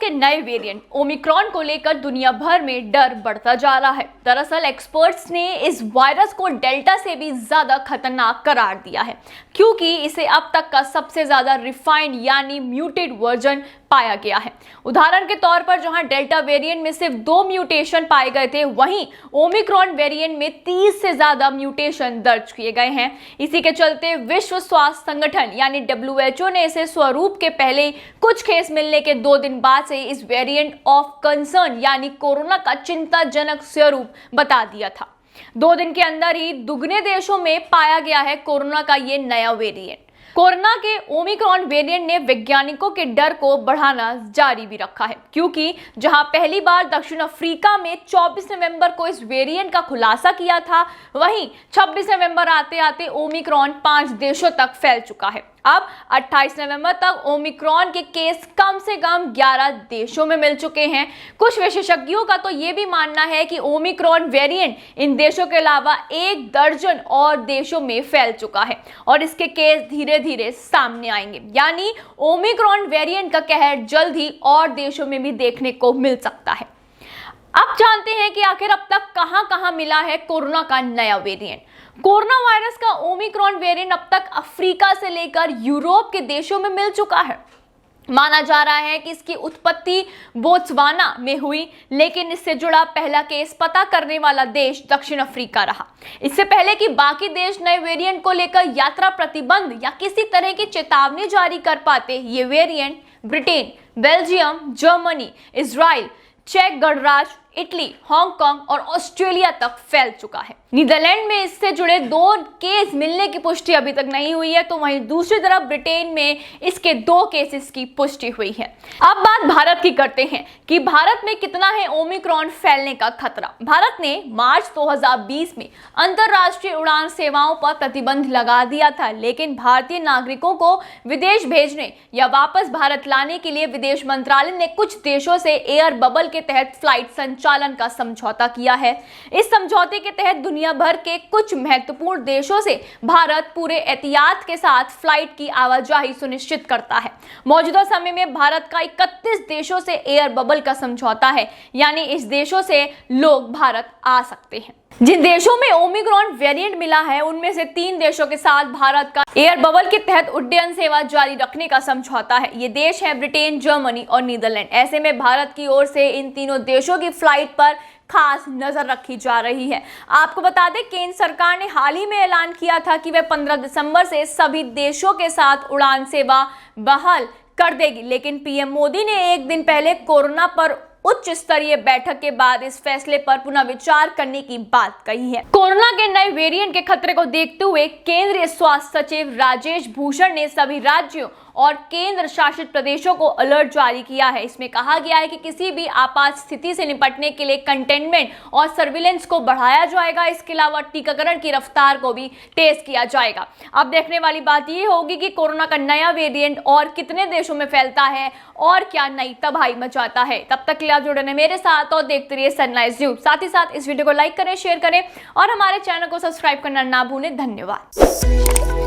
के नए variant Omicron को लेकर दुनिया भर में डर बढ़ता जा रहा है। दरअसल एक्सपर्ट्स ने इस वायरस को डेल्टा से भी ज्यादा खतरनाक करार दिया है, क्योंकि इसे अब तक का सबसे ज्यादा रिफाइंड यानी म्यूटेड वर्जन पाया गया है। उदाहरण के तौर पर जहां डेल्टा वेरिएंट में सिर्फ 2 म्यूटेशन पाए गए थे, वहीं ओमिक्रॉन वेरिएंट में 30 से ज्यादा म्यूटेशन दर्ज किए गए हैं। इसी के चलते विश्व स्वास्थ्य संगठन यानी WHO ने इसे स्वरूप के पहले कुछ केस मिलने के 2 दिन बाद से इस वेरिएंट ऑफ कंसर्न यानी कोरोना का चिंताजनक स्वरूप बता दिया था। 2 दिन के अंदर ही दुगने देशों में पाया गया है कोरोना का ये नया वेरिएंट। कोरोना के ओमिक्रॉन वेरिएंट ने वैज्ञानिकों के डर को बढ़ाना जारी भी रखा है, क्योंकि जहां पहली बार दक्षिण अफ्रीका में 24 नवंबर को इस वेरिएंट का खुलासा किया था, वहीं 26 नवंबर आते आते ओमिक्रॉन 5 देशों तक फैल चुका है। अब 28 नवंबर तक ओमिक्रॉन के केस कम से कम 11 देशों में मिल चुके हैं। कुछ विशेषज्ञों का तो ये भी मानना है कि ओमिक्रॉन वेरिएंट इन देशों के अलावा 1 दर्जन और देशों में फैल चुका है और इसके केस धीरे धीरे सामने आएंगे, यानी ओमिक्रॉन वेरिएंट का कहर जल्द ही और देशों में भी देखने को मिल सकता है। अब जानते हैं कि आखिर अब तक कहां-कहां मिला है कोरोना का नया वेरिएंट। कोरोना वायरस का ओमिक्रॉन वेरिएंट अब तक अफ्रीका से लेकर यूरोप के देशों में मिल चुका है। माना जा रहा है कि इसकी उत्पत्ति बोत्सवाना में हुई, लेकिन इससे जुड़ा पहला केस पता करने वाला देश दक्षिण अफ्रीका रहा। इससे पहले कि बाकी देश नए वेरिएंट को लेकर यात्रा प्रतिबंध या किसी तरह की चेतावनी जारी कर पाते, ये variant Britain, Belgium, Germany, Israel, चेक गणराज्य, इटली, हांगकांग और ऑस्ट्रेलिया तक फैल चुका है। नीदरलैंड में इससे जुड़े 2 केस मिलने की पुष्टि अभी तक नहीं हुई है, तो वहीं दूसरी तरफ ब्रिटेन में इसके 2 केसेस की पुष्टि हुई है। अब बात भारत की करते हैं कि भारत में कितना है ओमिक्रॉन फैलने का खतरा। भारत ने मार्च 2020 में अंतरराष्ट्रीय उड़ान सेवाओं पर प्रतिबंध लगा दिया था, लेकिन भारतीय नागरिकों को विदेश भेजने या वापस भारत लाने के लिए विदेश मंत्रालय ने कुछ देशों से एयर बबल के तहत फ्लाइट संचालन का समझौता किया है। इस समझौते के तहत दुनिया भर के कुछ महत्वपूर्ण देशों से भारत पूरे एहतियात के साथ फ्लाइट की आवाजाही सुनिश्चित करता है। मौजूदा समय में भारत का 31 देशों से एयर बबल का समझौता है, यानी इस देशों से लोग भारत आ सकते हैं। जिन देशों में ओमिक्रॉन वेरिएंट मिला है, उनमें से 3 देशों के साथ भारत का एयर बबल के तहत उड्डयन सेवा जारी रखने का समझौता है। ये देश हैं ब्रिटेन, जर्मनी और नीदरलैंड। ऐसे में भारत की ओर से इन तीनों देशों की फ्लाइट पर खास नजर रखी जा रही है। आपको बता दें, केंद्र सरकार ने हाल ही में ऐलान किया था कि वह 15 दिसंबर से सभी देशों के साथ उड़ान सेवा बहाल कर देगी, लेकिन पीएम मोदी ने एक दिन पहले कोरोना पर उच्च स्तरीय बैठक के बाद इस फैसले पर पुनः विचार करने की बात कही है। कोरोना के नए वेरिएंट के खतरे को देखते हुए केंद्रीय स्वास्थ्य सचिव राजेश भूषण ने सभी राज्यों और केंद्र शासित प्रदेशों को अलर्ट जारी किया है। इसमें कहा गया है कि किसी भी आपात स्थिति से निपटने के लिए कंटेनमेंट और सर्विलेंस को बढ़ाया जाएगा। इसके अलावा टीकाकरण की रफ्तार को भी तेज किया जाएगा। अब देखने वाली बात ये होगी कि कोरोना का नया वेरिएंट और कितने देशों में फैलता है और क्या नई तबाही मचाता है। तब तक के लिए आप जुड़े रहें मेरे साथ और देखते रहिए सनराइज न्यूज। साथ ही साथ इस वीडियो को लाइक करें, शेयर करें और हमारे चैनल को सब्सक्राइब करना ना भूलें। धन्यवाद।